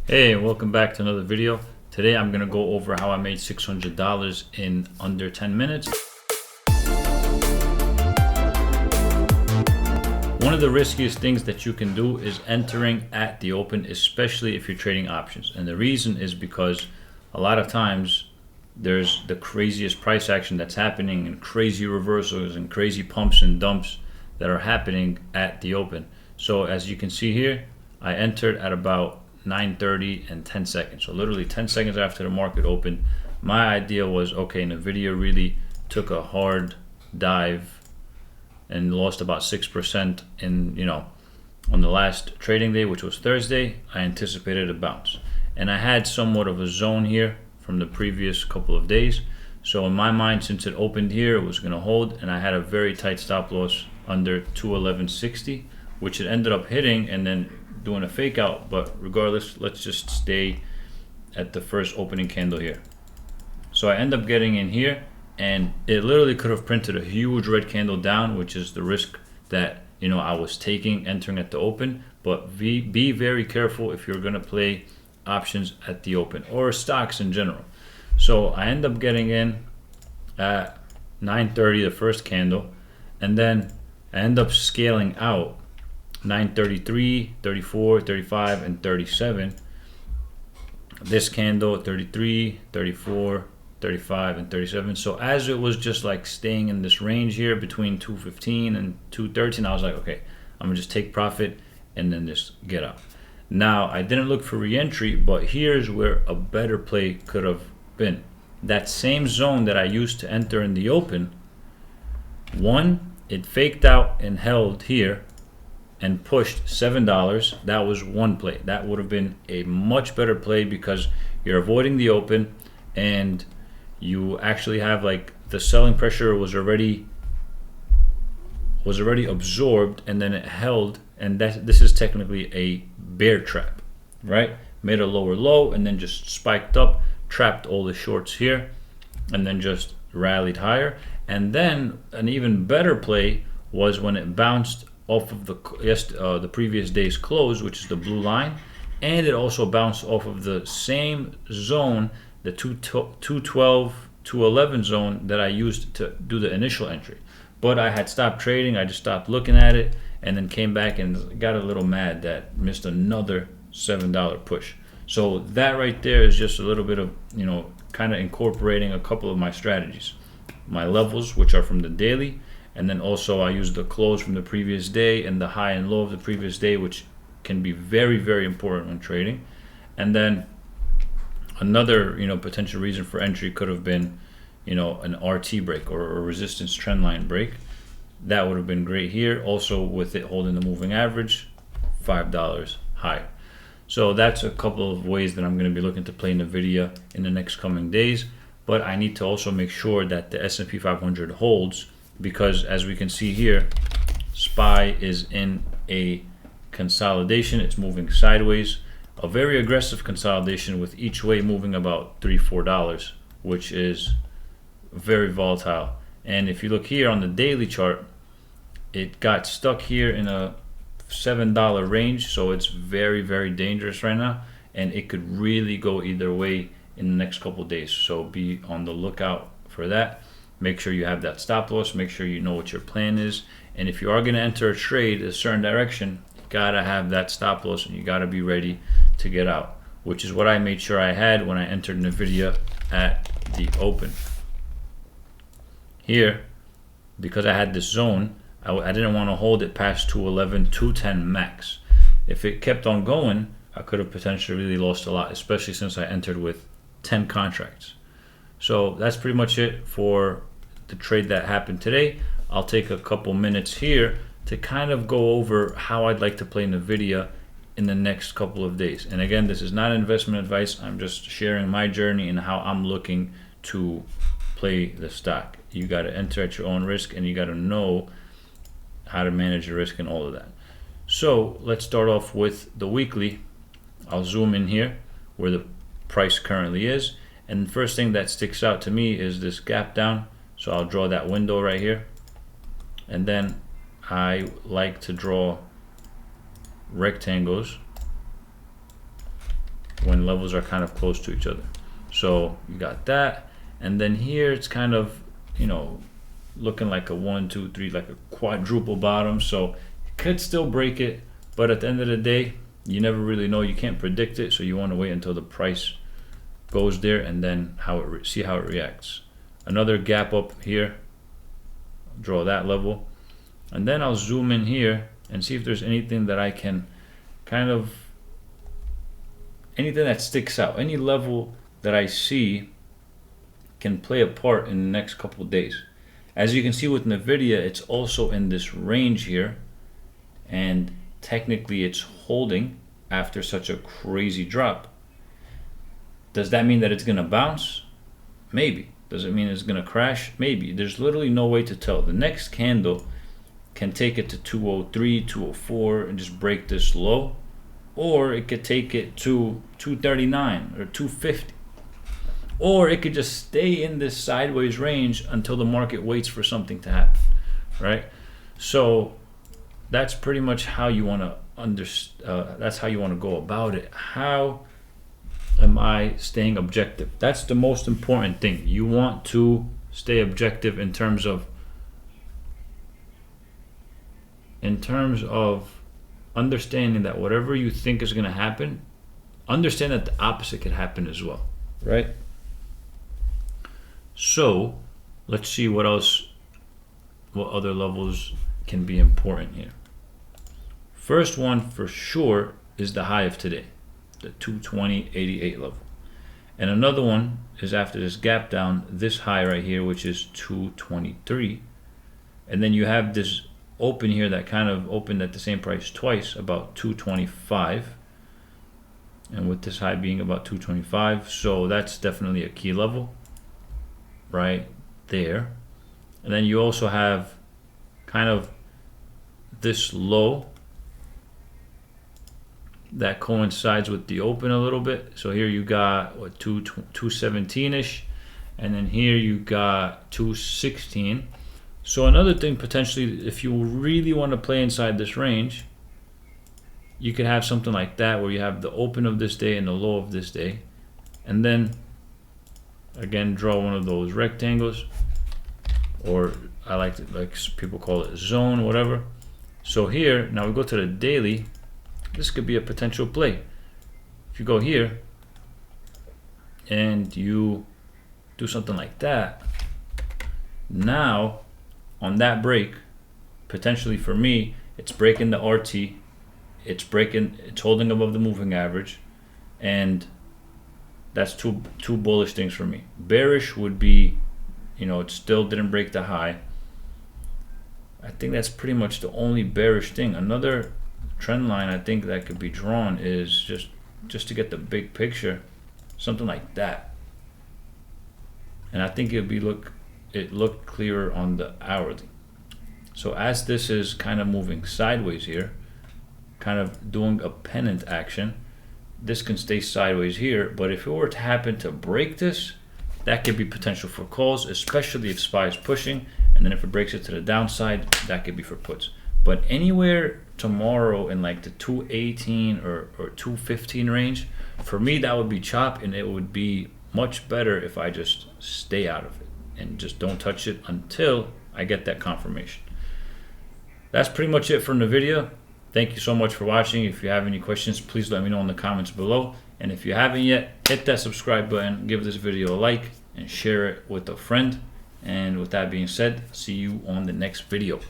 Hey, welcome back to another video. Today I'm going to go over how I made $600 in under 10 minutes. One of the riskiest things that you can do is entering at the open, especially if you're trading options. And the reason is because a lot of times there's the craziest price action that's happening and crazy reversals and crazy pumps and dumps that are happening at the open. So as you can see here, I entered at about 9:30 and 10 seconds. So literally 10 seconds after the market opened. My idea was, okay, Nvidia really took a hard dive and lost about 6% in, on the last trading day, which was Thursday. I anticipated a bounce. And I had somewhat of a zone here from the previous couple of days. So in my mind, since it opened here, it was going to hold, and I had a very tight stop loss under 211.60, which it ended up hitting and then doing a fake out. But regardless, let's just stay at the first opening candle here. So I end up getting in here, and it literally could have printed a huge red candle down, which is the risk that I was taking entering at the open. But be very careful if you're going to play options at the open or stocks in general. So I end up getting in at 9:30, the first candle, and then I end up scaling out 9:33, 34, 35, and 37. This candle 33, 34, 35, and 37. So as it was just like staying in this range here between 215 and 213, I was like, okay, I'm gonna just take profit and then just get out. Now I didn't look for re-entry, but here's where a better play could have been. That same zone that I used to enter in the open, it faked out and held here and pushed $7. That was one play. That would have been a much better play because you're avoiding the open and you actually have like the selling pressure was already absorbed, and then it held, and this is technically a bear trap, right? Made a lower low and then just spiked up, trapped all the shorts here, and then just rallied higher. And then an even better play was when it bounced off of the previous day's close, which is the blue line, and it also bounced off of the same zone, the 212, 211 zone that I used to do the initial entry. But I had stopped trading. I just stopped looking at it, and then came back and got a little mad that missed another $7 push. So that right there is just a little bit of kind of incorporating a couple of my strategies, my levels, which are from the daily. And then also I use the close from the previous day and the high and low of the previous day, which can be very, very important when trading. And then another, potential reason for entry could have been, an RT break or a resistance trendline break. That would have been great here. Also with it holding the moving average, $5 higher. So that's a couple of ways that I'm going to be looking to play Nvidia in the next coming days. But I need to also make sure that the S&P 500 holds, because as we can see here, SPY is in a consolidation. It's moving sideways, a very aggressive consolidation with each way moving about $3-4, which is very volatile. And if you look here on the daily chart, it got stuck here in a $7 range, so it's very, very dangerous right now, and it could really go either way in the next couple of days. So be on the lookout for that. Make sure you have that stop loss. Make sure you know what your plan is. And if you are going to enter a trade a certain direction, you got to have that stop loss and you got to be ready to get out, which is what I made sure I had when I entered Nvidia at the open. Here, because I had this zone, I didn't want to hold it past 211, 210 max. If it kept on going, I could have potentially really lost a lot, especially since I entered with 10 contracts. So that's pretty much it for the trade that happened today. I'll take a couple minutes here to kind of go over how I'd like to play Nvidia in the next couple of days. And again, this is not investment advice. I'm just sharing my journey and how I'm looking to play the stock. You got to enter at your own risk, and you got to know how to manage your risk and all of that. So let's start off with the weekly. I'll zoom in here where the price currently is. And the first thing that sticks out to me is this gap down. So I'll draw that window right here. And then I like to draw rectangles when levels are kind of close to each other. So you got that, and then here it's kind of, you know, looking like a 1, 2, 3, like a quadruple bottom. So it could still break it, but at the end of the day, you never really know. You can't predict it, so you want to wait until the price goes there and then see how it reacts. Another gap up here, draw that level, and then I'll zoom in here and see if there's anything that I can kind of, anything that sticks out, any level that I see can play a part in the next couple of days. As you can see with Nvidia, it's also in this range here, and technically it's holding after such a crazy drop. Does that mean that it's gonna bounce? Maybe. Does it mean it's gonna crash? Maybe. There's literally no way to tell. The next candle can take it to 203, 204 and just break this low, or it could take it to 239 or 250, or it could just stay in this sideways range until the market waits for something to happen, right? So that's pretty much how you want to that's how you want to go about it. How am I staying objective? That's the most important thing. You want to stay objective in terms of understanding that whatever you think is going to happen, understand that the opposite could happen as well, right? So let's see what other levels can be important here. First one for sure is the high of today, the 220.88 level. And another one is after this gap down, this high right here, which is 223. And then you have this open here that kind of opened at the same price twice, about 225. And with this high being about 225, so that's definitely a key level right there. And then you also have kind of this low that coincides with the open a little bit. So here you got what, 217-ish, and then here you got 216. So another thing potentially, if you really want to play inside this range, you could have something like that where you have the open of this day and the low of this day, and then again draw one of those rectangles, or I like to, like people call it zone, whatever. So here now we go to the daily. This could be a potential play. If you go here and you do something like that, now on that break, potentially for me, it's breaking the RT, it's holding above the moving average, and that's two bullish things for me. Bearish would be, you know, it still didn't break the high. I think that's pretty much the only bearish thing. Another trend line I think that could be drawn is just to get the big picture, something like that. And I think it looked clearer on the hourly. So as this is kind of moving sideways here, kind of doing a pennant action, this can stay sideways here, but if it were to happen to break this, that could be potential for calls, especially if SPY is pushing, and then if it breaks it to the downside, that could be for puts. But anywhere tomorrow in like the 218 or 215 range, for me that would be chop, and it would be much better if I just stay out of it and just don't touch it until I get that confirmation. That's pretty much it for Nvidia. Thank you so much for watching. If you have any questions, please let me know in the comments below. And if you haven't yet, hit that subscribe button, give this video a like, and share it with a friend. And with that being said, see you on the next video.